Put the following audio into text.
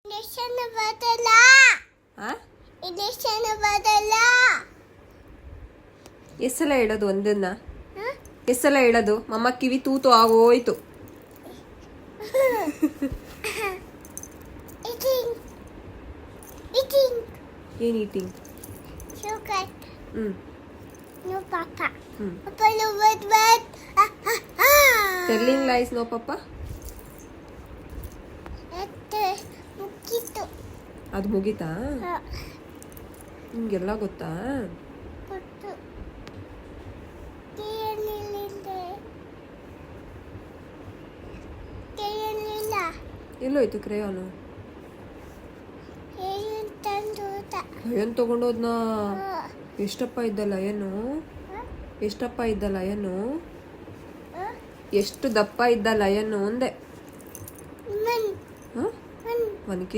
injection ಬದಲ ಆ injection ಬದಲ ಎಷ್ಟೆಲ್ಲ ಹೇಳೋದು ಒಂದನ್ನ ಎಷ್ಟೆಲ್ಲ ಹೇಳೋದು ಮಮ್ಮ ಕಿವಿ ತೂತು ಆಗೋಯ್ತು eating eating ಏನ್ eating sugar no papa papa no what telling lies no papa ಮುಗಿತು ಅದು ಮುಗೀತಾ ನಿಮ್ಗೆಲ್ಲ ಗೊತ್ತಾ ಗೊತ್ತು ಕೇಳಲಿಲ್ಲ ಕೇಳಲಿಲ್ಲ ಎಲ್ಲೋಯ್ತು ಕ್ರೇಯಾನು ಏನು ತಂದು ಏನ್ ತಗೊಂಡೋದ್ನಾ ಎಷ್ಟಪ್ಪ ಇದ್ದಲ್ಲ ಏನು ಎಷ್ಟಪ್ಪ ಇದ್ದಲ್ಲ ಏನು ಎಷ್ಟು ದಪ್ಪ ಇದ್ದಲ್ಲ ಏನು ಅಂದೆ ಮನ್ ಹ 1 ಕೆ